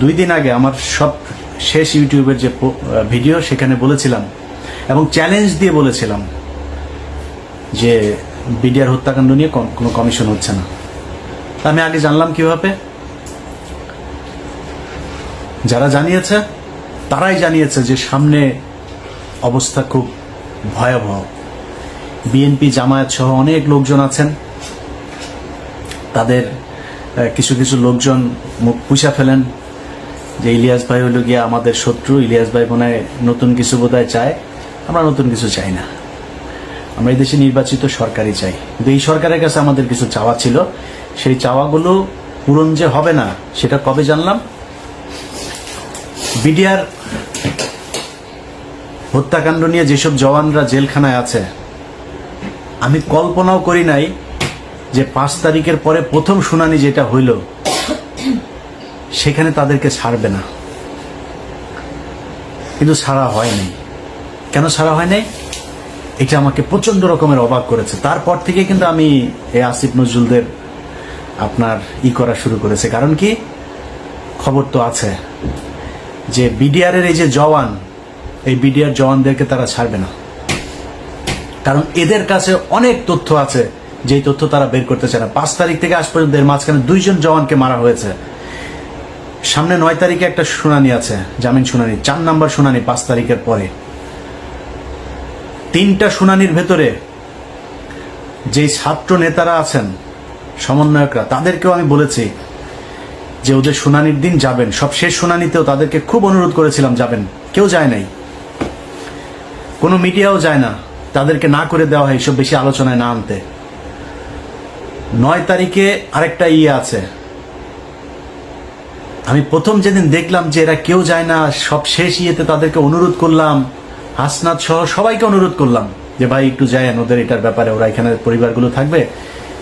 2 দিন আগে আমার সব শেষ ইউটিউবের যে ভিডিও সেখানে বলেছিলাম এবং চ্যালেঞ্জ দিয়ে বলেছিলাম যে বিডিআর হত্যাকাণ্ড নিয়ে কোনো কমিশন হচ্ছে না। আমি আগে জানলাম কিভাবে? যারা জানিয়েছে তারাই জানিয়েছে যে সামনে অবস্থা খুব ভয়াবহ। বিএনপি জামায়াত সহ অনেক লোকজন আছেন, তাদের কিছু কিছু লোকজন মুখ পুষা ফেলেন যে ইলিয়াস ভাই হলো গিয়ে আমাদের শত্রু, ইলিয়াস ভাই মনে হয় নতুন কিছু বোধহয় চায়। আমরা নতুন কিছু চাই না, আমরা এই দেশে নির্বাচিত সরকারই চাই। কিন্তু এই সরকারের কাছে আমাদের কিছু চাওয়া ছিল, সেই চাওয়াগুলো পূরণ যে হবে না সেটা কবে জানলাম? বিডিআর হত্যাকাণ্ড নিয়ে যেসব জওয়ানরা জেলখানায় আছে, আমি কল্পনাও করি নাই যে 5 তারিখের পরে প্রথম শুনানি যেটা হইল সেখানে তাদেরকে ছাড়বে না। কিন্তু ছাড়া হয় নাই। কেন ছাড়া হয় নাই? এটা আমাকে প্রচন্ড রকমের অবাক করেছে। তারপর থেকে কিন্তু আমি এই আসিফ নজরুলদের আপনার করা শুরু করেছে। কারণ কি, খবর তো আছে যে বিডিআরের এই যে জওয়ান, এই বিডিআর জওয়ানদেরকে তারা ছাড়বে না। কারণ এদের কাছে অনেক তথ্য আছে, যেই তথ্য তারা বের করতে চায় না। 5 তারিখ থেকে আজ পর্যন্ত এর মাঝখানে 2 জন জওয়ানকে মারা হয়েছে। সামনে 9 তারিখে একটা শুনানি আছে, জামিন শুনানি, 4 নম্বর শুনানি 5 তারিখের পরে। 3টা শুনানির ভেতরে যেই ছাত্র নেতারা আছেন, সমন্বয়করা, তাদেরকেও আমি বলেছি যে ওদের শুনানির দিন যাবেন। সব শেষ শুনানিতেও তাদেরকে খুব অনুরোধ করেছিলাম যাবেন, কেউ যায় নাই, কোনো মিডিয়াও যায় না, তাদেরকে না করে দেওয়া হয় এইসব বেশি আলোচনায় না আনতে। 9 তারিখে আরেকটা আছে। আমি প্রথম যেদিন দেখলাম যে এরা কেউ যায় না, সব শেষ তাদেরকে অনুরোধ করলাম, হাসনাত সহ সবাইকে অনুরোধ করলাম যে ভাই একটু যায়েন, ওদের এটার ব্যাপারে, ওরা এখানে পরিবারগুলো থাকবে।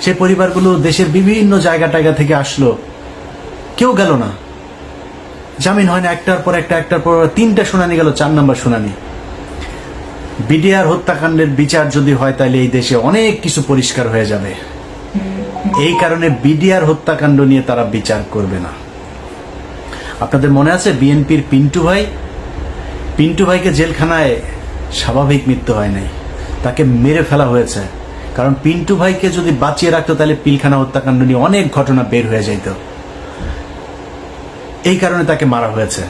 সেই পরিবারগুলো দেশের বিভিন্ন জায়গা থেকে আসলো, কেউ গেল না। জামিন হয় না, একটার পর 3টা শুনানি গেল, 4 নম্বর শুনানি। বিডিআর হত্যাকাণ্ডের বিচার যদি হয় তাহলে এই দেশে অনেক কিছু পরিষ্কার হয়ে যাবে। এই কারণে বিডিআর হত্যাকাণ্ড নিয়ে তারা বিচার করবে না। আপনাদের মনে আছে বিএনপির পিন্টু ভাইকে জেলখানায় স্বাভাবিক মৃত্যু হয় নাই, তাকে মেরে ফেলা হয়েছে। কারণ পিন্টু ভাইকে যদি বাঁচিয়ে রাখতো তাহলে পিলখানা হত্যাকাণ্ড নিয়ে অনেক ঘটনা বের হয়ে যাইত, এই কারণে তাকে মারা হয়েছে।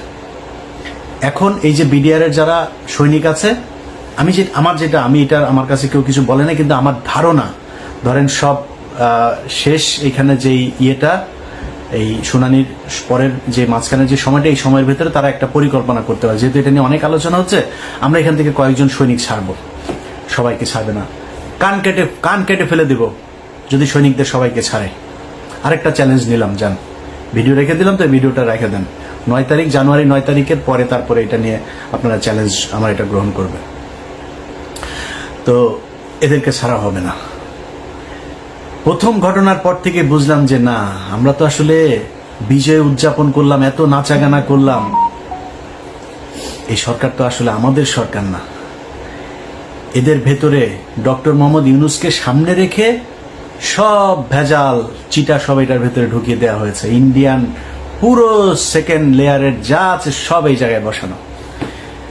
এখন এই যে বিডিআরের যারা সৈনিক আছে, আমি এটা আমার কাছে কেউ কিছু বলে না, কিন্তু আমার ধারণা, ধরেন সব শেষ এখানে যেই এই শুনানির পরের যে মাঝখানের যে সময়টা, এই সময়ের ভেতরে তারা একটা পরিকল্পনা করতে পারে। যেহেতু এটা নিয়ে অনেক আলোচনা হচ্ছে, আমরা এখান থেকে কয়েকজন সৈনিক ছাড়বো, সবাইকে ছাড়বে না, কান কেটে ফেলে দিব যদি সৈনিকদের সবাইকে ছাড়ে। আরেকটা চ্যালেঞ্জ নিলাম, যান, ভিডিও রেখে দিলাম, তো ভিডিওটা রেখে দেন। 9 তারিখ, জানুয়ারি 9 তারিখের পরে তারপরে এটা নিয়ে আপনারা চ্যালেঞ্জ আমার এটা গ্রহণ করবে। তো এদেরকে ছাড়া হবে না। প্রথম ঘটনার পর থেকে বুঝলাম যে না, আমরা তো আসলে বিজয় উদযাপন করলাম, এত নাচাগানা করলাম, এই সরকার তো আসলে আমাদের সরকার না। এদের ভেতরে ডক্টর মোহাম্মদ ইউনূসকে সামনে রেখে সব ভেজাল চিটা সব এটার ভেতরে ঢুকিয়ে দেওয়া হয়েছে। ইন্ডিয়ান পুরো সেকেন্ড লেয়ারের যা আছে সব এই জায়গায় বসানো।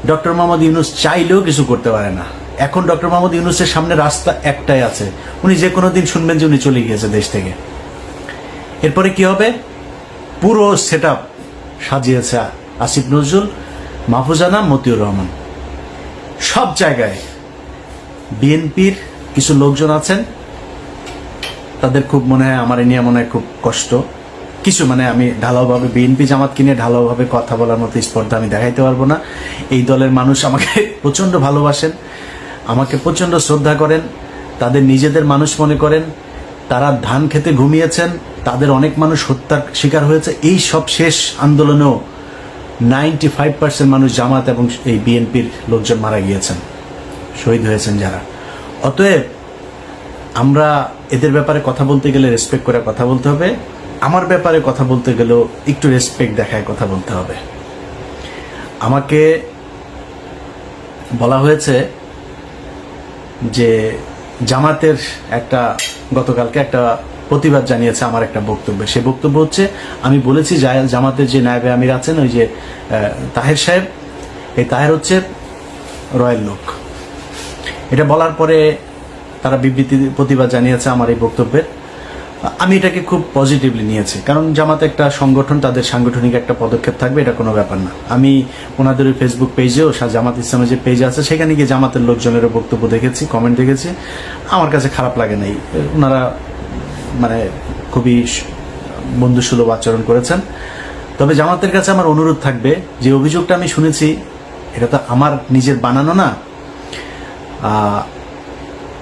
ডক্টর মোহাম্মদ ইউনূস চাইলেও কিছু করতে পারে না। এখন ডক্টর মোহাম্মদ ইউনূসের সামনে রাস্তা একটাই আছে, উনি যে কোনো দিন শুনবেন যে উনি চলে গিয়েছে দেশ থেকে। এরপরে কি হবে? পুরো সেটআপ সাজিয়েছে আসিফ নজরুল, মাহফুজানা, মতিউর রহমান। সব জায়গায় বিএনপির কিছু লোকজন আছেন, তাদের খুব মনে হয়, আমার এ নিয়ে মনে হয় খুব কষ্ট। কিছু আমি ঢালাওভাবে বিএনপি জামাতকে নিয়ে ঢালাওভাবে কথা বলার মতো স্পর্ধা আমি দেখাইতে পারবো না। এই দলের মানুষ আমাকে প্রচন্ড ভালোবাসেন, আমাকে প্রচন্ড শ্রদ্ধা করেন, তাদের নিজেদের মানুষ মনে করেন। তারা ধান খেতে ঘুমিয়েছেন, তাদের অনেক মানুষ হত্যার শিকার হয়েছে। এই সব শেষ আন্দোলনেও 95% মানুষ জামাত এবং এই বিএনপির লোকজন মারা গিয়েছেন, শহীদ হয়েছেন যারা। অতএব আমরা এদের ব্যাপারে কথা বলতে গেলে রেসপেক্ট করে কথা বলতে হবে। আমার ব্যাপারে কথা বলতে গেলেও একটু রেসপেক্ট দেখায় কথা বলতে হবে। আমাকে বলা হয়েছে যে জামাতের গতকালকে একটা প্রতিবাদ জানিয়েছে আমার একটা বক্তব্যে। সে বক্তব্য হচ্ছে, আমি বলেছি জামাতের যে নায়েবে আমির আছেন ওই যে তাহের সাহেব, এই তাহের হচ্ছে রয়্যাল লোক। এটা বলার পরে তারা বিবৃতি প্রতিবাদ জানিয়েছে আমার এই বক্তব্যের। আমি এটাকে খুব পজিটিভলি নিয়েছি, কারণ জামাত একটা সংগঠন, তাদের সাংগঠনিক একটা পদক্ষেপ থাকবে, এটা কোনো ব্যাপার না। আমি ওনাদের ওই ফেসবুক পেজেও জামাত ইসলামের যে পেজ আছে সেখানে গিয়ে জামাতের লোকজনেরও বক্তব্য দেখেছি, কমেন্ট দেখেছি, আমার কাছে খারাপ লাগে নাই। ওনারা মানে খুবই বন্ধুসুলভ আচরণ করেছেন। তবে জামাতের কাছে আমার অনুরোধ থাকবে, যে অভিযোগটা আমি শুনেছি এটা তো আমার নিজের বানানো না,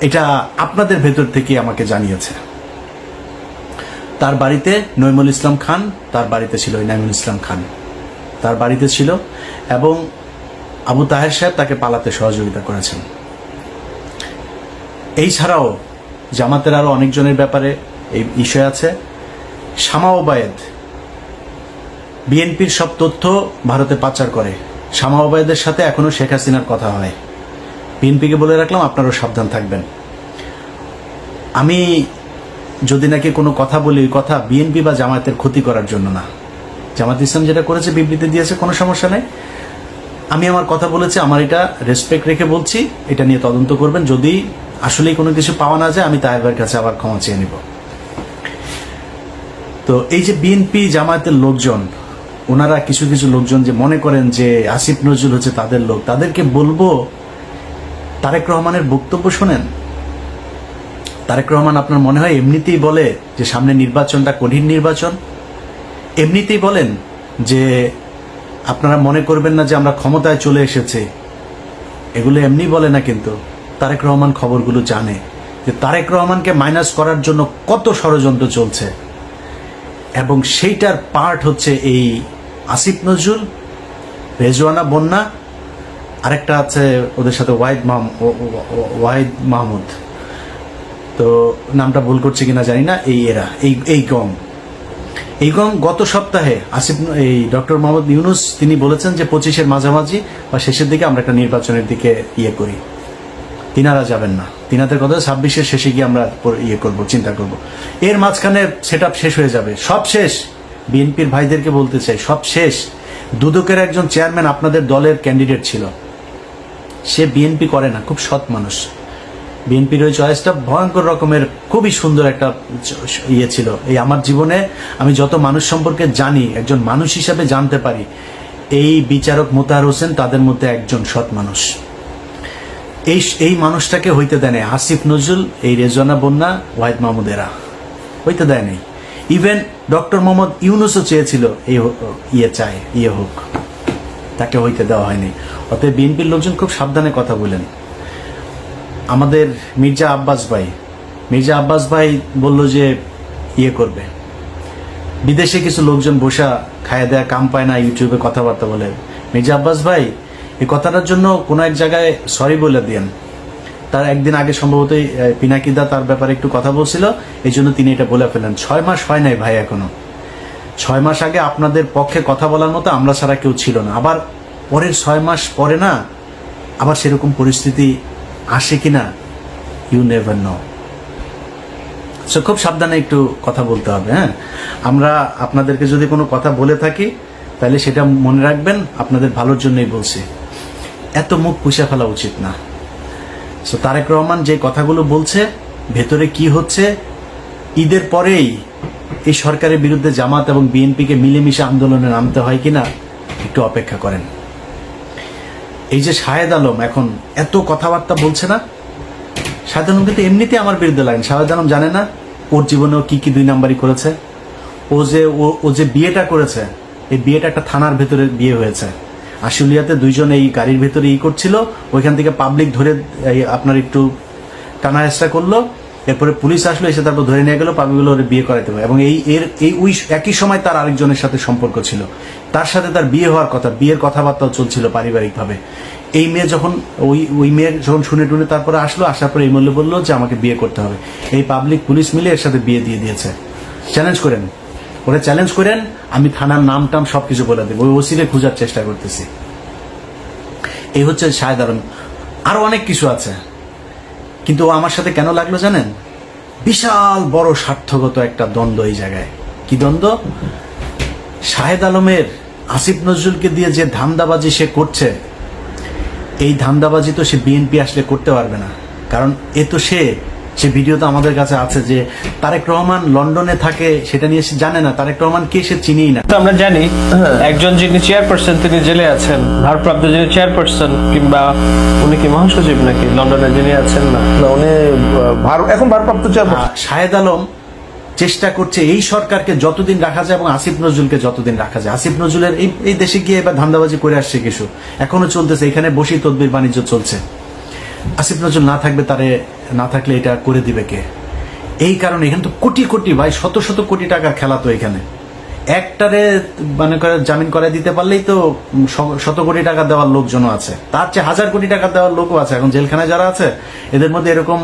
এটা আপনাদের ভেতর থেকে আমাকে জানিয়েছে। তার বাড়িতে নইমুল ইসলাম খান, তার বাড়িতে ছিল নাইমুল ইসলাম খান, তার বাড়িতে ছিল, এবং আবু তাহের সাহেব তাকে পালাতে সহযোগিতা করেছেন। এই ছাড়াও জামাতের আরো অনেকজনের ব্যাপারে এই বিষয় আছে। শামা ওবায়েদ বিএনপির সব তথ্য ভারতে পাচার করে। শামা ওবায়েদের সাথে এখনো শেখ হাসিনার কথা হয়। বিএনপিকে বলে রাখলাম, আপনারাও সাবধান থাকবেন। আমি যদি নাকি কোনো কথা বলি, ওই কথা বিএনপি বা জামায়াতের ক্ষতি করার জন্য না। জামাত ইসলাম যেটা করেছে, বিবৃতি দিয়েছে, কোনো সমস্যা নেই। আমি আমার কথা বলেছি, আমার এটা রেসপেক্ট রেখে বলছি, এটা নিয়ে তদন্ত করবেন। যদি আসলেই কোনো কিছু পাওয়া না যায়, আমি তাহের ভাইয়ের কাছে আবার ক্ষমা চেয়ে নিব। তো এই যে বিএনপি জামায়াতের লোকজন, ওনারা কিছু কিছু লোকজন যে মনে করেন যে আসিফ নজরুল হচ্ছে তাদের লোক, তাদেরকে বলবো তারেক রহমানের বক্তব্য শোনেন। তারেক রহমান আপনার মনে হয় এমনিতেই বলে যে সামনে নির্বাচনটা কঠিন নির্বাচন? এমনিতেই বলেন যে আপনারা মনে করবেন না যে আমরা ক্ষমতায় চলে এসেছি? এগুলো এমনি বলে না, কিন্তু তারেক রহমান খবরগুলো জানে যে তারেক রহমানকে মাইনাস করার জন্য কত ষড়যন্ত্র চলছে, এবং সেইটার পার্ট হচ্ছে এই আসিফ নজরুল, রেজওয়ানা বন্যা, আরেকটা আছে ওদের সাথে ওয়াহিদ মাহমুদ, তো নামটা ভুল করছে কিনা জানি না। এই গং গত সপ্তাহে এই ডক্টর মোহাম্মদ ইউনূস তিনি বলেছেন যে 25-এর মাঝামাঝি বা শেষের দিকে আমরা একটা নির্বাচনের দিকে করি। তিনারা যাবেন না, তিনাদের কথা 26-এর শেষে গিয়ে আমরা করব, চিন্তা করব। এর মাঝখানে সেটআপ শেষ হয়ে যাবে, সব শেষ। বিএনপির ভাইদেরকে বলতে চাই, সব শেষ। দুদকের একজন চেয়ারম্যান আপনাদের দলের ক্যান্ডিডেট ছিল, সে বিএনপি করে না, খুব সৎ মানুষ। বিএনপির ওই চয়েসটা ভয়ঙ্কর রকমের খুবই সুন্দর একটা ছিল। এই আমার জীবনে আমি যত মানুষ সম্পর্কে জানি, একজন মানুষ হিসাবে জানতে পারি, এই বিচারক মোতাহার হোসেন তাদের মধ্যে একজন সৎ মানুষ। এই মানুষটাকে হইতে দেয় নাই আসিফ নজরুল, এই রেজওয়ানা বন্যা, ওয়াহিদ মাহমুদ, এরা হইতে দেয় নাই। ইভেন ডক্টর মোহাম্মদ ইউনূসও চেয়েছিল এই হোক, তাকে হইতে দেওয়া হয়নি। অতএব বিএনপির লোকজন খুব সাবধানে কথা বলেন। আমাদের মির্জা আব্বাস ভাই বলল যে করবে। বিদেশে কিছু লোকজন বসা খায় দেয়া কাম পায় না, ইউটিউবে কথাবার্তা বলে। মির্জা আব্বাস ভাই এই কথাটার জন্য কোনো এক জায়গায় সরি বলে দিয়েন। তার একদিন আগে সম্ভবতই পিনাকিদা তার ব্যাপারে একটু কথা বলছিল, এই জন্য তিনি এটা বলে ফেলেন। 6 মাস হয় নাই ভাই এখনো। 6 মাস আগে আপনাদের পক্ষে কথা বলার মতো আমরা ছাড়া কেউ ছিল না। আবার পরের 6 মাস পরে না আবার সেরকম পরিস্থিতি আসে কিনা, ইউ নেভার নো। সো খুব সাবধানে একটু কথা বলতে হবে। হ্যাঁ, আমরা আপনাদেরকে যদি কোনো কথা বলে থাকি তাহলে সেটা মনে রাখবেন, আপনাদের ভালোর জন্যই বলছি। এত মুখ পুষে ফেলা উচিত না। সো তারেক রহমান যে কথাগুলো বলছে, ভেতরে কি হচ্ছে, ঈদের পরেই এই সরকারের বিরুদ্ধে জামাত এবং বিএনপিকে মিলেমিশে আন্দোলনে নামতে হয় কিনা একটু অপেক্ষা করেন। এই যে শাহেদ আলম এখন এত কথাবার্তা বলছে না, শাহেদ আলম কিন্তু এমনিতে আমার বিরুদ্ধে লাগেন। শাহেদ আলম জানে না ওর জীবনেও কি 2 নাম্বারই করেছে। ও যে বিয়েটা করেছে, এই বিয়েটা একটা থানার ভেতরে বিয়ে হয়েছে। আশুলিয়াতে 2 জন এই গাড়ির ভেতরে করছিল, ওইখান থেকে পাবলিক ধরে আপনার একটু টানা হেঁচড়া করলো, এরপরে পুলিশ আসলো, এসে তারপর ধরে নিয়ে গেল, পাবলিকগুলো ওর বিয়ে করাইতে হবে। এবং একই সময় তার আরেকজনের সাথে সম্পর্ক ছিল, তার সাথে তার বিয়ে হওয়ার কথা, বিয়ের কথাবার্তাও চলছিল পারিবারিকভাবে। এই মেয়ে যখন ওই মেয়ে যখন শুনে টুনে তারপরে আসার পরে এই মূল্য বললো যে আমাকে বিয়ে করতে হবে। এই পাবলিক পুলিশ মিলে এর সাথে বিয়ে দিয়ে দিয়েছে। চ্যালেঞ্জ করেন, ওরা চ্যালেঞ্জ করেন, আমি থানার নাম টাম সবকিছু বলে দেবো। ওই ওসিরে খোঁজার চেষ্টা করতেছি। এই হচ্ছে শাহেদ আলম। আরো অনেক কিছু আছে, কিন্তু ও আমার সাথে কেন লাগলো জানেন? বিশাল বড় স্বার্থগত একটা দ্বন্দ্ব এই জায়গায়। কি দ্বন্দ্ব? শাহেদ আলমের আসিফ নজরুলকে দিয়ে যে ধান্দাবাজি সে করছে, এই ধান্দাবাজি তো সে বিএনপি আসলে করতে পারবে না। কারণ এ তো সে ভিডিও তো আমাদের কাছে আছে যে তারেক রহমান লন্ডনে থাকে, সেটা নিয়ে সে জানে না। তারেক রহমান কে সে চিনিই না। তো আমরা জানি একজন যিনি চেয়ারপারসন তিনি জেলে আছেন, ভারপ্রাপ্ত যিনি চেয়ারপারসন, কিংবা উনি কি মহাসচিব নাকি লন্ডনে যিনি আছেন? না, উনি এখন ভারপ্রাপ্ত চেয়ারপারসন। শাহেদ আলম চেষ্টা করছে এই সরকারকে যতদিন রাখা যায় এবং আসিফ নজরুলকে যতদিন রাখা যায়। আসিফ নজরুলের এই দেশে গিয়ে এবার ধান্দাবাজি করে আসছে কিছু, এখনো চলতেছে, এখানে বসেই তদবির বাণিজ্য চলছে। আসিফ নজরুল না থাকবে, তারে না থাকলে এটা করে দিবে কে? এই কারণে এখানে তো কোটি কোটি ভাই, শত শত কোটি টাকার খেলা। তো এখানে একটারে মানে করে জামিন করাই দিতে পারলেই তো শত কোটি টাকা দেওয়ার লোকজনও আছে, তার চেয়ে হাজার কোটি টাকা দেওয়ার লোকও আছে। এখন জেলখানায় যারা আছে এদের মধ্যে এরকম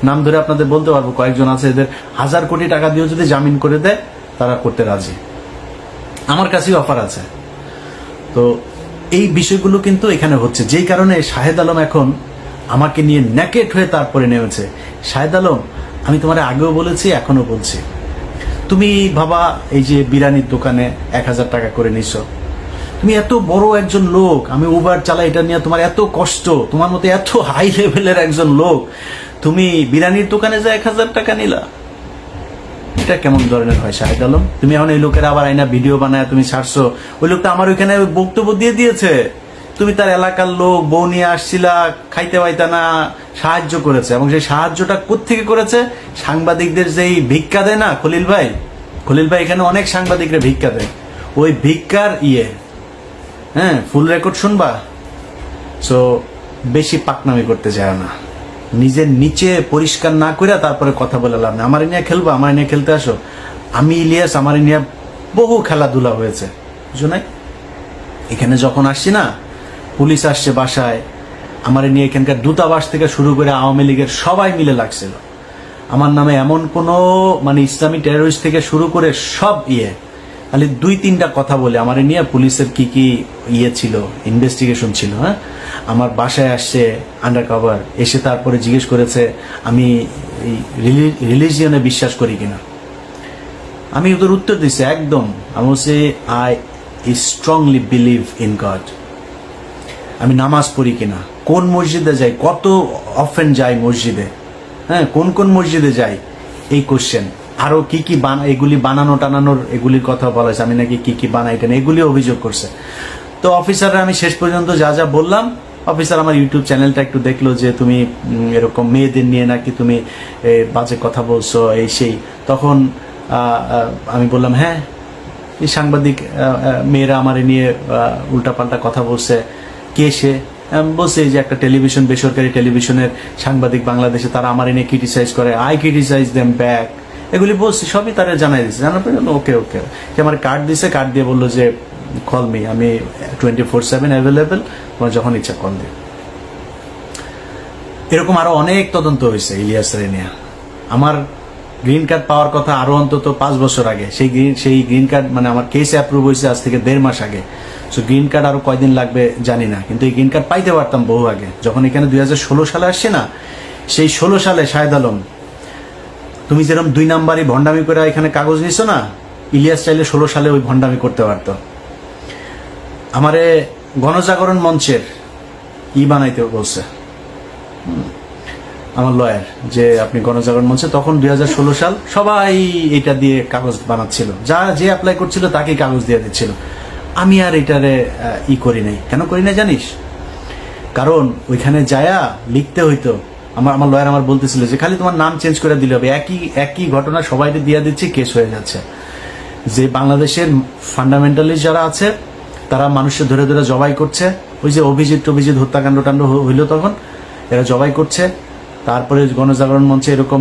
নাম ধরে আপনাদের বলতে পারবো, কয়েকজন আছে এদের হাজার কোটি টাকা দিয়েও যদি জামিন করে দেয় তারা করতে রাজি। আমার কাছেই অফার আছে। তো এই বিষয়গুলো কিন্তু এখানে হচ্ছে, যেই কারণে শাহেদ আলম এখন আমাকে নিয়ে ন্যাকেট হয়ে তারপরে নেমেছে। শাহেদ আলম, আমি তোমার আগেও বলেছি, এখনো বলছি, তুমি বাবা এই যে বিরিয়ানির দোকানে 1000 টাকা করে নিছ, তুমি এত বড় একজন লোক, আমি উবার চালাই, এটা নিয়ে তোমার এত কষ্ট, তোমার মতো এত হাই লেভেলের একজন লোক, তুমি বিরিয়ানির দোকানে যা 1000 টাকা নিলা, এটা কেমন ধরনের হয় শাহেদ আলম? তুমি এখন এই লোকের আবার আইনা ভিডিও বানায় তুমি ছাড়ছো। ওই লোকটা আমার ওইখানে বক্তব্য দিয়ে দিয়েছে, তুমি তার এলাকার লোক, বউ নিয়ে আসছিলা, খাইতে পাইতা না, সাহায্য করেছে। এবং সেই সাহায্যটা কোত্থেকে করেছে? সাংবাদিকদের যেই ভিক্ষা দেয় না খলিল ভাই এখানে অনেক সাংবাদিকরা ভিক্ষা দেয়, ওই ভিক্ষার হ্যাঁ, ফুল রেকর্ড শুনবা। সো বেশি পাকনামি করতে যায় না, নিজের নিচে পরিষ্কার না করে তারপরে কথা বলে লাভ না। আমার নিয়ে খেলবা, আমার নিয়ে খেলতে আসো। আমি ইলিয়াস, আমার নিয়ে বহু খেলাধুলা হয়েছে, বুঝো নাই? এখানে যখন আসছি না, পুলিশ আসছে বাসায়, আমার নিয়ে এখানকার দূতাবাস থেকে শুরু করে আওয়ামী লীগের সবাই মিলে লাগছিল আমার নামে। এমন কোনো মানে ইসলামী টেরোরিস্ট থেকে শুরু করে সব খালি 2-3টা কথা বলে আমার নিয়ে পুলিশের কি কি ছিল, ইনভেস্টিগেশন ছিল। হ্যাঁ, আমার বাসায় আসছে আন্ডার কভার, এসে তারপরে জিজ্ঞেস করেছে আমি রিলিজিয়নে বিশ্বাস করি কিনা। আমি ওদের উত্তর দিচ্ছি একদম, আমি বলছি I strongly believe in god. আমি নামাজ পড়ি কিনা, কোন মসজিদে যাই, কত অফেন যাই মসজিদে, হ্যাঁ, কোন কোন মসজিদে যাই, এই কোশ্চেন। আরো কি কি এগুলি বানানো টানানোর এগুলির কথা বলা হয়েছে, আমি নাকি কি কি বানাই টেন, এগুলি অভিযোগ করছে। তো অফিসাররা আমি শেষ পর্যন্ত যা যা বললাম, অফিসার আমার ইউটিউব চ্যানেলটা একটু দেখলো যে তুমি এরকম মেয়েদের নিয়ে নাকি তুমি বাজে কথা বলছো, এই সেই। তখন আমি বললাম হ্যাঁ, এই সাংবাদিক মেয়েরা আমার নিয়ে উল্টাপাল্টা কথা বলছে। কে সে? বলছে যে একটা টেলিভিশন, বেসরকারি টেলিভিশনের সাংবাদিক বাংলাদেশে, তারা আমার নিয়ে ক্রিটিসাইজ করে, আই ক্রিটিসাইজ দেম ব্যাক, এগুলি বলছি, সবই তারা জানাই দিচ্ছে। জানার পরে ওকে সে আমার কার্ড দিছে, কার্ড দিয়ে বললো যে কল মি, আমি 24/7 অ্যাভেলেবেল, তোমার যখন ইচ্ছা কল দিও। এরকম আরো অনেক তদন্ত হয়েছে ইলিয়াস নিয়ে। আমার গ্রিন কার্ড পাওয়ার কথা আরো অন্তত 5 বছর আগে, সেই গ্রিন কার্ড মানে আমার কেস অ্যাপ্রুভ হয়েছে আজ থেকে 1.5 মাস আগে। সো গ্রিন কার্ড আরো কয়দিন লাগবে জানি না, কিন্তু এই গ্রিন কার্ড পাইতে পারতাম বহু আগে। যখন এখানে 2016 সালে আসছে না, সেই 16 সালে শাহেদ আলম, তুমি যেরকম 2 নাম্বারই ভণ্ডামি করে এখানে কাগজ নিছো না, ইলিয়াস চাইলে 16 সালে ওই ভণ্ডামি করতে পারতো। আমারে গণজাগরণ মঞ্চের বানাইতে বলছে আমার লয়ার, যে আপনি গণজাগরণ মঞ্চে, তখন 2016 সাল, সবাই এটা দিয়ে কাগজ বানাচ্ছিল, যে অ্যাপ্লাই করছিল তাকে কাগজ দিয়ে দিচ্ছিল। আমি আর এটারে করি নাই। কেন করি না জানিস? কারণ ওইখানে যায়া লিখতে হইতো, আমার লয়ার আমার বলতেছিল যে খালি তোমার নাম চেঞ্জ করে দিলে হবে, একই ঘটনা সবাই দিয়ে দিচ্ছে, কেস হয়ে যাচ্ছে। যে বাংলাদেশের ফান্ডামেন্টালিস্ট যারা আছে তারা মানুষের ধরে ধরে জবাই করছে, ওই যে অভিজিৎ হত্যাকাণ্ড টাণ্ড হইলো তখন এরা জবাই করছে। তারপরে গণজাগরণ মঞ্চে এরকম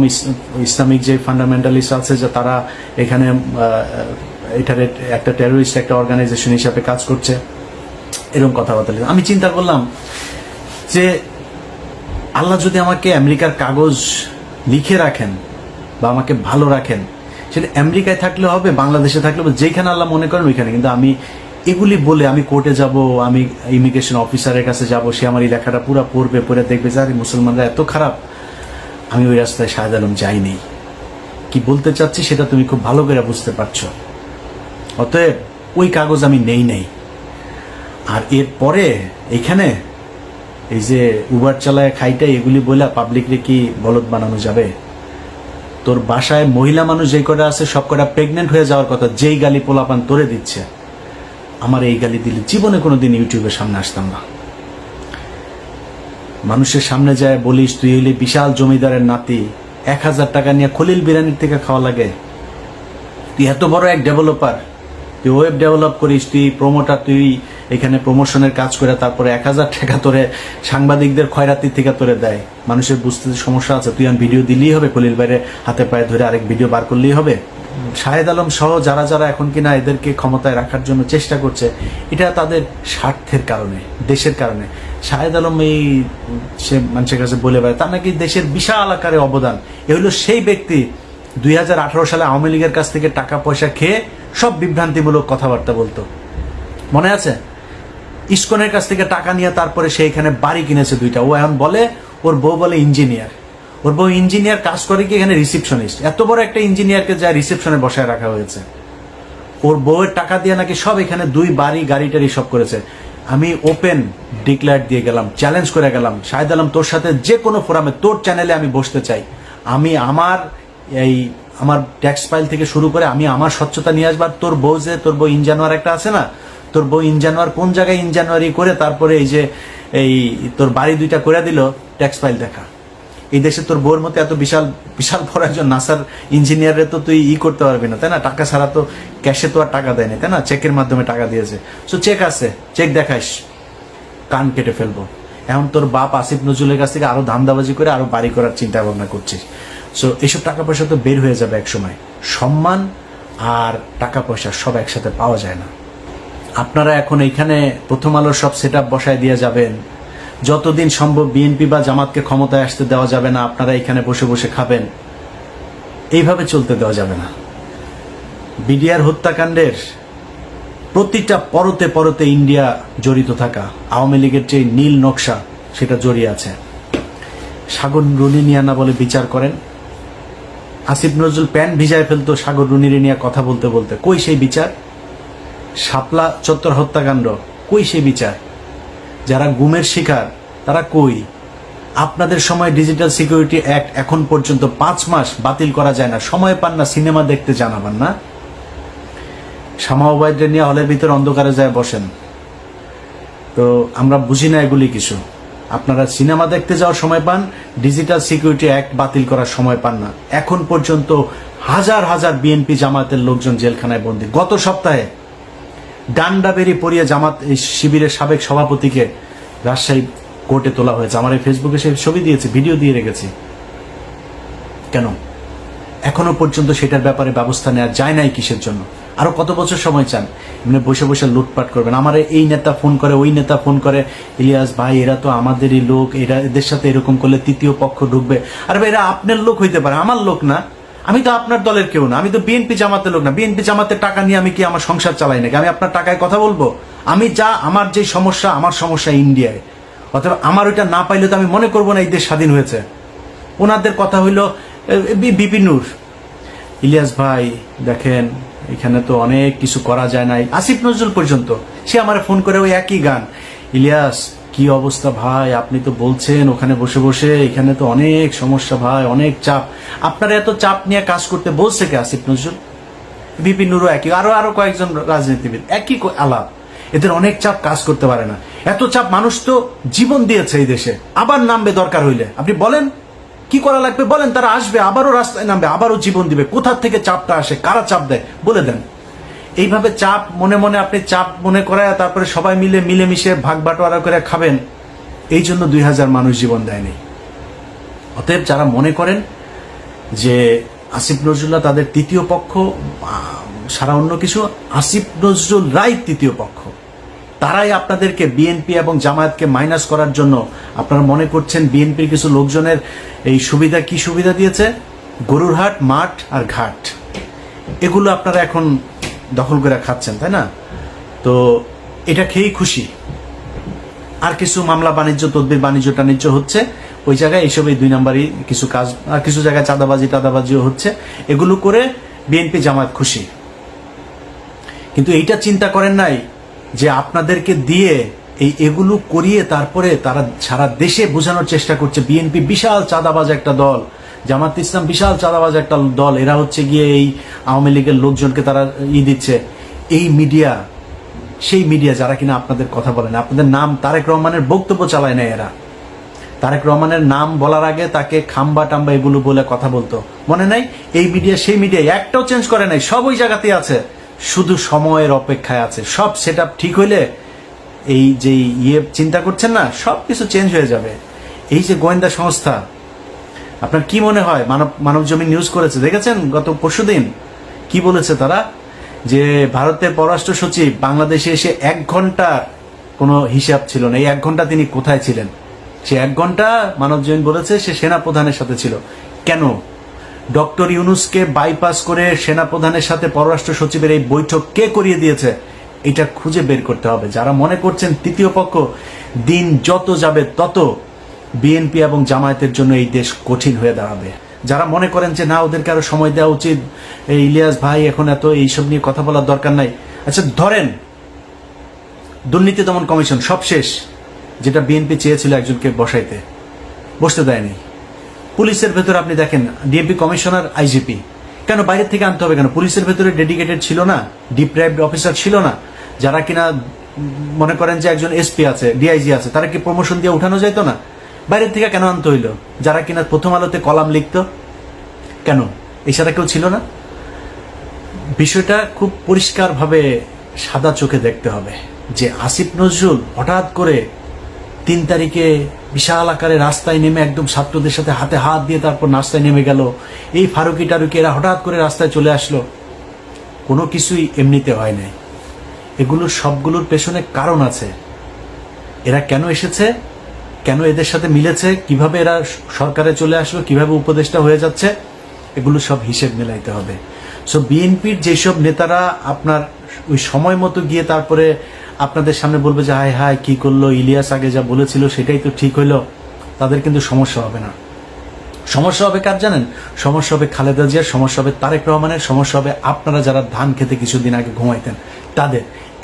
ইসলামিক যে ফান্ডামেন্টালিস্ট আছে যে তারা এখানে এটার একটা টেরোরিস্ট একটা অর্গানাইজেশন হিসাবে কাজ করছে, এরকম কথাবার্তা। আমি চিন্তা করলাম যে আল্লাহ যদি আমাকে আমেরিকার কাগজ লিখে রাখেন বা আমাকে ভালো রাখেন, সেটা আমেরিকায় থাকলে হবে, বাংলাদেশে থাকলে হবে, যেখানে আল্লাহ মনে করেন ওইখানে। কিন্তু আমি এগুলি বলে আমি কোর্টে যাব, আমি ইমিগ্রেশন অফিসারের কাছে যাব, সে আমার এই লেখাটা পুরো পড়বে, পড়ে দেখবে যে আরে মুসলমানরা এত খারাপ, আমি ওই রাস্তায় শাহেদ আলম যাইনি। কি বলতে চাচ্ছি সেটা তুমি খুব ভালো করে বুঝতে পারছো। অতএব ওই কাগজ আমি নেই। আর এরপরে এখানে এই যে উবার চালায় খাইটা এগুলি বলে পাবলিকরে কি বলদ বানানো যাবে? তোর বাসায় মহিলা মানুষ যে কটা আছে সব কটা প্রেগনেন্ট হয়ে যাওয়ার কথা, যেই গালি পোলাপান তোরে দিচ্ছে, আমার এই গালি দিলে জীবনে কোনোদিন ইউটিউবের সামনে আসতাম না। মানুষের সামনে যায় বলিস তুই হইলে বিশাল জমিদারের নাতি, 1000 টাকা নিয়ে খলিল বিরিয়ানির থেকে খাওয়া লাগে। তুই এত বড় এক ডেভেলপার, তুই ওয়েব ডেভেলপ করিস, তুই প্রমোটার, তুই এখানে প্রমোশনের কাজ করে তারপরে 1000 টাকা তোরে সাংবাদিকদের খয়রাতির থেকে তোরে দেয়। মানুষের বুঝতে সমস্যা আছে, তুই আর ভিডিও দিলেই হবে, খলিল বাইরে হাতে পায়ে ধরে আরেক ভিডিও বার করলেই হবে। শাহেদ আলম সহ যারা যারা এখন কিনা এদেরকে ক্ষমতায় রাখার জন্য চেষ্টা করছে, এটা তাদের স্বার্থের কারণে, দেশের কারণে। শাহেদ আলম এই সে মানুষের কাছে বলে বেড়ায় তার নাকি দেশের বিশাল আকারে অবদান। এ হলো সেই ব্যক্তি 2018 সালে আওয়ামী লীগের কাছ থেকে টাকা পয়সা খেয়ে সব বিভ্রান্তিমূলক কথাবার্তা বলতো, মনে আছে? ইসকনের কাছ থেকে টাকা নিয়ে তারপরে সে এখানে বাড়ি কিনেছে 2টা। ও এখন বলে ওর বউ বলে ইঞ্জিনিয়ার, ওর বউ ইঞ্জিনিয়ার কাজ করে কি এখানে রিসেপশনিস্ট। এত বড় একটা ইঞ্জিনিয়ারকে যা রিসেপশনে বসায় রাখা হয়েছে, ওর বউয়ের টাকা দিয়ে নাকি সব এখানে 2 বাড়ি গাড়ি টাড়ি সব করেছে। আমি ওপেন ডিক্লেয়ার দিয়ে গেলাম, চ্যালেঞ্জ করে গেলাম, শাহেদ আলম তোর সাথে যে কোনো ফোরামে তোর চ্যানেলে আমি বসতে চাই। আমি আমার ট্যাক্স ফাইল থেকে শুরু করে আমি আমার স্বচ্ছতা নিয়ে আসবার। তোর বউ ইনজানুয়ার একটা আছে না, তোর বউ ইনজানুয়ার কোন জায়গায় ইনজানুয়ারি করে তারপরে এই তোর বাড়ি 2টা করে দিল, ট্যাক্স ফাইল দেখা। এই দেশে তোর বউর মতো এত বিশাল বিশাল বড় একজন নাসার ইঞ্জিনিয়ারে তো তুই করতে পারবি না, তাই না? টাকা ছাড়া তো ক্যাশে তো আর টাকা দেয়নি, তাই না? চেকের মাধ্যমে টাকা দিয়েছে। সো চেক আছে, চেক দেখাইস, কান কেটে ফেলবো। এখন তোর বাপ আসিফ নজরুলের কাছ থেকে আরো ধান্দাবাজি করে আরো বাড়ি করার চিন্তা ভাবনা করছিস। সো এইসব টাকা পয়সা তো বের হয়ে যাবে এক সময়। সম্মান আর টাকা পয়সা সব একসাথে পাওয়া যায় না। আপনারা এখন এইখানে প্রথম আলোর সব সেট আপ বসায় দিয়ে যাবেন, যতদিন সম্ভব বিএনপি বা জামাতকে ক্ষমতায় আসতে দেওয়া যাবে না, আপনারা এখানে বসে বসে খাবেন, এইভাবে চলতে দেওয়া যাবে না। বিডিআর হত্যাকাণ্ডের প্রতিটা পরতে পরতে ইন্ডিয়া জড়িত থাকা, আওয়ামী লীগের যে নীল নকশা সেটা জড়িয়ে আছে। সাগর রুনি নিয়ে না বলে বিচার করেন। আসিফ নজরুল প্যান্ট ভিজায় ফেলতো সাগর রুনিরে নিয়ে কথা বলতে বলতে, কই সেই বিচার? শাপলা চত্বর হত্যাকাণ্ড, কই সেই বিচার? যারা গুমের শিকার তারা কই? আপনাদের সময় ডিজিটাল সিকিউরিটি অ্যাক্ট এখন পর্যন্ত 5 মাস বাতিল করা যায় না, সময় পান না সিনেমা দেখতে জানাবেন না। শামা ওবায়দকে নিয়ে হলের ভিতরে অন্ধকারে যায় বসেন, তো আমরা বুঝি না এগুলি কিছু। আপনারা সিনেমা দেখতে যাওয়ার সময় পান, ডিজিটাল সিকিউরিটি অ্যাক্ট বাতিল করার সময় পান না। এখন পর্যন্ত হাজার হাজার বিএনপি জামাতের লোকজন জেলখানায় বন্দী। গত সপ্তাহে ডান্ডা বেরিয়ে পড়িয়ে জামাত শিবিরের সাবেক সভাপতিকে রাজশাহী কোর্টে তোলা হয়েছে। আমার এই ফেসবুকে সেই ছবি দিয়েছি, ভিডিও দিয়ে রেখেছি। কেন এখনো পর্যন্ত সেটার ব্যাপারে ব্যবস্থা নেওয়া যায় নাই? কিসের জন্য? আরো কত বছর সময় চান? এমনি বসে বসে লুটপাট করবেন। আমার এই নেতা ফোন করে, ওই নেতা ফোন করে, ইলিয়াস ভাই এরা তো আমাদেরই লোক, এদের সাথে এরকম করলে তৃতীয় পক্ষ ঢুকবে। আর ভাই এরা আপনার লোক হইতে পারে, আমার লোক না। আমি তো আপনার দলের কেউ না, আমি তো বিএনপি জামাতের লোক না। বিএনপি জামাতের টাকা নিয়ে আমি কি আমার সংসার চালাই নাকি? আমি আপনার টাকায় কথা বলবো? আমার যে সমস্যা, আমার সমস্যা ইন্ডিয়ায়। অথবা আমার ওইটা না পাইলে তো আমি মনে করবো না এই দেশ স্বাধীন হয়েছে। ওনাদের কথা হইল বিপিনুর, ইলিয়াস ভাই দেখেন এখানে তো অনেক কিছু করা যায় নাই। আসিফ নজরুল পর্যন্ত সে আমার ফোন করে ওই একই গান, ইলিয়াস কি অবস্থা ভাই, আপনি তো বলছেন ওখানে বসে বসে, এখানে তো অনেক সমস্যা ভাই, অনেক চাপ। আপনারা এত চাপ নিয়ে কাজ করতে বলছে কে? আসিফ নজরুল, বিপিনুরও একই, আরো কয়েকজন রাজনীতিবিদ একই আলাপ। এদের অনেক চাপ, কাজ করতে পারে না। এত চাপ, মানুষ তো জীবন দিয়েছে এই দেশে, আবার নামবে দরকার হইলে। আপনি বলেন কি করা লাগবে বলেন, তারা আসবে, আবারও রাস্তায় নামবে, আবারও জীবন দিবে। কোথা থেকে চাপটা আসে, কারা চাপ দেয় বলে দেন। এইভাবে চাপ মনে মনে আপনি চাপ মনে করায় তারপরে সবাই মিলেমিশে ভাগ বাটোয়ারা করে খাবেন, এই জন্য 2000 মানুষ জীবন দেয়নি। অতএব যারা মনে করেন যে আসিফ নজরুল্লাহ তাদের তৃতীয় পক্ষ, সারা অন্য কিছু, আসিফ নজরুল রায় তৃতীয় পক্ষ। তারাই আপনাদেরকে বিএনপি এবং জামায়াতকে মাইনাস করার জন্য আপনারা মনে করছেন বিএনপির কিছু লোকজনের এই সুবিধা, কি সুবিধা দিয়েছে? গরুর হাট, মাঠ আর ঘাট, এগুলো আপনারা এখন দখল করে খাচ্ছেন, তাই না? তো এটা খেয়েই খুশি। আর কিছু মামলা বাণিজ্য, তদবির বাণিজ্য টাণিজ্য হচ্ছে, ওই জায়গায় এইসব এই 2 নাম্বারই কিছু কাজ, আর কিছু জায়গায় টাদাবাজিও হচ্ছে। এগুলো করে বিএনপি জামায়াত খুশি, কিন্তু এইটা চিন্তা করেন নাই যে আপনাদেরকে দিয়ে এগুলো করিয়ে তারপরে তারা সারা দেশে বোঝানোর চেষ্টা করছে বিএনপি বিশাল চাঁদাবাজ একটা দল, জামাত ইসলাম বিশাল চাঁদাবাজ একটা দল, এরা হচ্ছে গিয়ে এই আওয়ামী লীগের লোকজনকে তারা দিচ্ছে। এই মিডিয়া, সেই মিডিয়া যারা কিনা আপনাদের কথা বলে না, আপনাদের নাম তারেক রহমানের বক্তব্য চালায় না এরা। তারেক রহমানের নাম বলার আগে তাকে খাম্বা টাম্বা এগুলো বলে কথা বলতো, মনে নাই? এই মিডিয়া সেই মিডিয়া একটাও চেঞ্জ করে নাই, সব ওই জায়গাতেই আছে, শুধু সময়ের অপেক্ষায় আছে। সব সেট ঠিক হইলে এই যে চিন্তা করছেন না, সব কিছু চেঞ্জ হয়ে যাবে। এই যে গোয়েন্দা সংস্থা, আপনার কি মনে হয়? মানব জমিন নিউজ করেছে, দেখেছেন গত পরশুদিন কি বলেছে তারা? যে ভারতের পররাষ্ট্র সচিব বাংলাদেশে এসে 1 ঘন্টা কোনো হিসাব ছিল না। এই 1 ঘন্টা তিনি কোথায় ছিলেন? সে 1 ঘন্টা মানব জমিন বলেছে সে সেনাপ্রধানের সাথে ছিল। কেন? ডক্টর ইউনূসকে বাইপাস করে সেনাপ্রধানের সাথে পররাষ্ট্র সচিবের এই বৈঠক কে করিয়ে দিয়েছে? এটা খুঁজে বের করতে হবে। যারা মনে করছেন তৃতীয় পক্ষ, দিন যত যাবে তত বিএনপি এবং জামায়াতের জন্য এই দেশ কঠিন হয়ে দাঁড়াবে। যারা মনে করেন যে না, ওদেরকে আরো সময় দেওয়া উচিত, এই ইলিয়াস ভাই এখন এত এইসব নিয়ে কথা বলার দরকার নাই। আচ্ছা ধরেন দুর্নীতি দমন কমিশন সব শেষ, যেটা বিএনপি চেয়েছিল একজনকে বসতে দেয়নি। পুলিশের ভেতরে আপনি দেখেন ডিএমপি কমিশনার, আইজিপি, কেন বাইরের থেকে আনতে হবে? কেন পুলিশের ভেতরে ডেডিকেটেড ছিল না, ডিপ্রাইভড অফিসার ছিল না? যারা কিনা মনে করেন যে একজন এসপি আছে, ডিআইজি আছে, তারা কি প্রমোশন দিয়ে উঠানো যাইতো না? বাইরের থেকে কেন আনতে হইলো? যারা কিনা প্রথম আলোতে কলাম লিখতো, কেন এছাড়া কেউ ছিল না? বিষয়টা খুব পরিষ্কারভাবে সাদা চোখে দেখতে হবে যে আসিফ নজরুল হঠাৎ করে 3 তারিখে বিশাল আকারে রাস্তায় নেমে একদম ছাত্রদের সাথে হাতে হাত দিয়ে তারপর রাস্তায় নেমে গেল। এই ফারুকি টারুকি এরা হঠাৎ করে রাস্তায় চলে আসলো। কোনো কিছুই এমনিতে হয় নাই। এগুলোর সবগুলোর পেছনে কারণ আছে। এরা কেন এসেছে, কেন এদের সাথে মিলেছে, কিভাবে এরা সরকারে চলে আসলো, কিভাবে উপদেষ্টা হয়ে যাচ্ছে, এগুলো সব হিসেব মেলাইতে হবে। সো বিএনপির যেসব নেতারা আপনার ওই সময় মতো গিয়ে তারপরে আপনাদের সামনে বলবে যে হায় হায় কি করলো ইলিয়াস, আগে যা বলেছিল সেটাই তো ঠিক হইলো, তাদের কিন্তু সমস্যা হবে না। সমস্যা হবে কার জানেন? সমস্যা হবে খালেদা জিয়ার, সমস্যা হবে তারেক রহমানের, সমস্যা হবে আপনারা যারা ধান খেতে কিছুদিন আগে ঘুমাইতেন তাদের।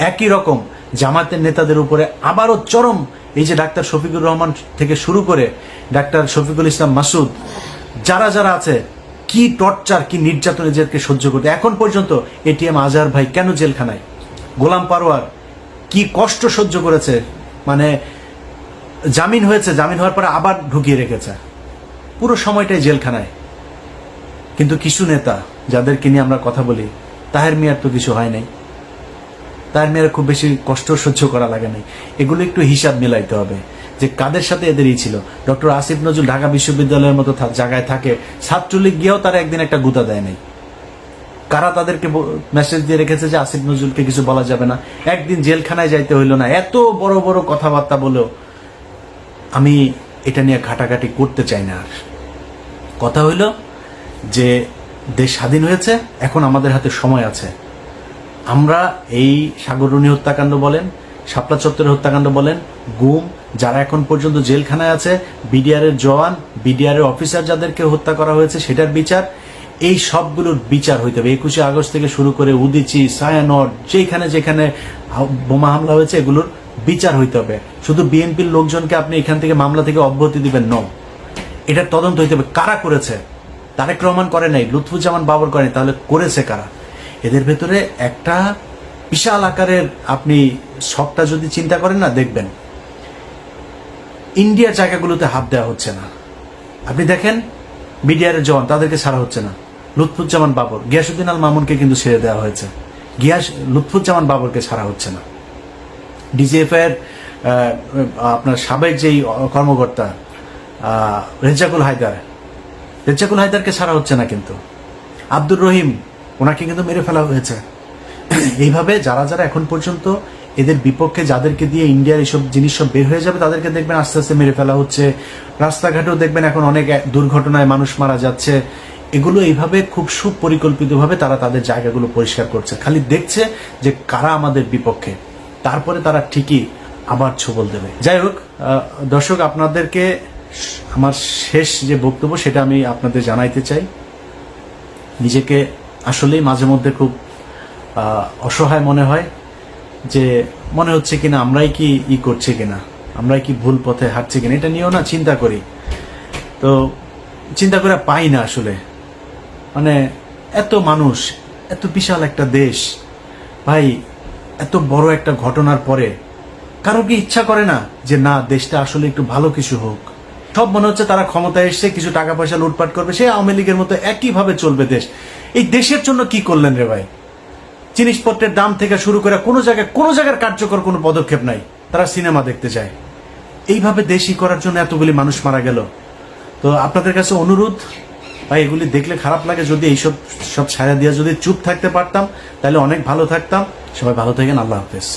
একই রকম জামাতের নেতাদের উপরে আবারও চরম, এই যে ডাক্তার শফিকুর রহমান থেকে শুরু করে ডাক্তার শফিকুল ইসলাম মাসুদ, যারা যারা আছে, কি টর্চার, কি নির্যাতন এদেরকে সহ্য করতে। এখন পর্যন্ত এটিএম আজহার ভাই কেন জেলখানায়, গোলাম পারওয়ার কি কষ্ট সহ্য করেছে, মানে জামিন হয়েছে, জামিন হওয়ার পরে আবার ঢুকিয়ে রেখেছে, পুরো সময়টাই জেলখানায়। কিন্তু কিছু নেতা যাদেরকে নিয়ে আমরা কথা বলি, তাহের মিয়ার তো কিছু হয় নাই, তাহের মিয়ার খুব বেশি কষ্ট সহ্য করা লাগে নাই। এগুলো একটু হিসাব মিলাইতে হবে যে কাদের সাথে এদেরই ছিল। ডক্টর আসিফ নজরুল ঢাকা বিশ্ববিদ্যালয়ের মতো জায়গায় থাকে, ছাত্রলীগ গিয়েও তারা একদিন একটা গুতা দেয় নাই। কারা তাদেরকে মেসেজ দিয়ে রেখেছে যে আসিফ নজরুলকে কিছু বলা যাবে না, একদিন জেলখানায় যাইতে হইল না। এত বড় বড় কথাবার্তা বলেও আমি এটা নিয়ে ঘাটাঘাটি করতে চাই না। আর কথা হইল যে দেশ স্বাধীন হয়েছে, এখন আমাদের হাতে সময় আছে। আমরা এই সাগররুনি হত্যাকাণ্ড বলেন, শাপলা চত্বরের হত্যাকাণ্ড বলেন, গুম, যারা এখন পর্যন্ত জেলখানায় আছে, বিডিআর এর জওয়ান, বিডিআর এর অফিসার যাদেরকে হত্যা করা হয়েছে সেটার বিচার, এই সবগুলোর বিচার হইতে হবে। 21শে আগস্ট থেকে শুরু করে উদিচি, ছায়ানট, যেখানে যেখানে বোমা হামলা হয়েছে এগুলোর বিচার হইতে হবে। শুধু বিএনপির লোকজনকে আপনি এখান থেকে মামলা থেকে অব্যাহতি দিবেন ন, এটার তদন্ত হইতে হবে কারা করেছে। তারেক রহমান করে নাই, লুৎফুজ্জামান বাবর করে নাই, তাহলে করেছে কারা? এদের ভেতরে একটা বিশাল আকারের আপনি সবটা যদি চিন্তা করেন না, দেখবেন ইন্ডিয়ার জায়গাগুলোতে হাত দেওয়া হচ্ছে না। আপনি দেখেন বিডিআর এর জওয়ান, তাদেরকে ছাড়া হচ্ছে না। লুৎফুজ্জামান বাবর, গিয়াসউদ্দিন আল মামুনকে কিন্তু ছেড়ে দেওয়া হয়েছে, লুৎফুজ্জামান বাবরকে ছাড়া হচ্ছে না। ডিজিএফ এর আপনার সাবেক যেই কর্মকর্তা রেজ্জাকুল হায়দারকে ছাড়া হচ্ছে না। কিন্তু আব্দুর রহিম, ওনাকে কিন্তু মেরে ফেলা হয়েছে। এইভাবে যারা যারা এখন পর্যন্ত এদের বিপক্ষে, যাদেরকে দিয়ে ইন্ডিয়ার এইসব জিনিস সব বের হয়ে যাবে, তাদেরকে দেখবেন আস্তে আস্তে মেরে ফেলা হচ্ছে। রাস্তাঘাটেও দেখবেন এখন অনেক দুর্ঘটনায় মানুষ মারা যাচ্ছে। এগুলো এইভাবে খুব সুপরিকল্পিতভাবে তারা তাদের জায়গাগুলো পরিষ্কার করছে, খালি দেখছে যে কারা আমাদের বিপক্ষে, তারপরে তারা ঠিকই আবার ছোবল দেবে। যাই হোক দর্শক, আপনাদেরকে আমার শেষ যে বক্তব্য সেটা আমি আপনাদের জানাইতে চাই, নিজেকে আসলেই মাঝে মধ্যে খুব অসহায় মনে হয়, যে মনে হচ্ছে কিনা আমরাই কি করছি কিনা, আমরাই কি ভুল পথে হাঁটছি কিনা, এটা নিয়েও না চিন্তা করি। তো চিন্তা করে পাই না আসলে, মানে এত মানুষ, এত বিশাল একটা দেশ, ভাই এত বড় একটা ঘটনার পরে কারো কি ইচ্ছা করে না যে না দেশটা আসলে একটু ভালো কিছু হোক? সব মনে হচ্ছে তারা ক্ষমতায় এসে কিছু টাকা পয়সা লুটপাট করবে, সে আওয়ামী লীগের মতো একইভাবে চলবে দেশ। এই দেশের জন্য কি করলেন রে ভাই? জিনিসপত্রের দাম থেকে শুরু করে কোনো জায়গার কার্যকর কোনো পদক্ষেপ নাই, তারা সিনেমা দেখতে যায়। এইভাবে দেশই করার জন্য এতগুলি মানুষ মারা গেল। তো আপনাদের কাছে অনুরোধ, ভাই এগুলি দেখলে খারাপ লাগে, যদি এইসব ছায়া দিয়ে যদি চুপ থাকতে পারতাম তাহলে অনেক ভালো থাকতাম। সবাই ভালো থাকেন, আল্লাহ হাফেজ।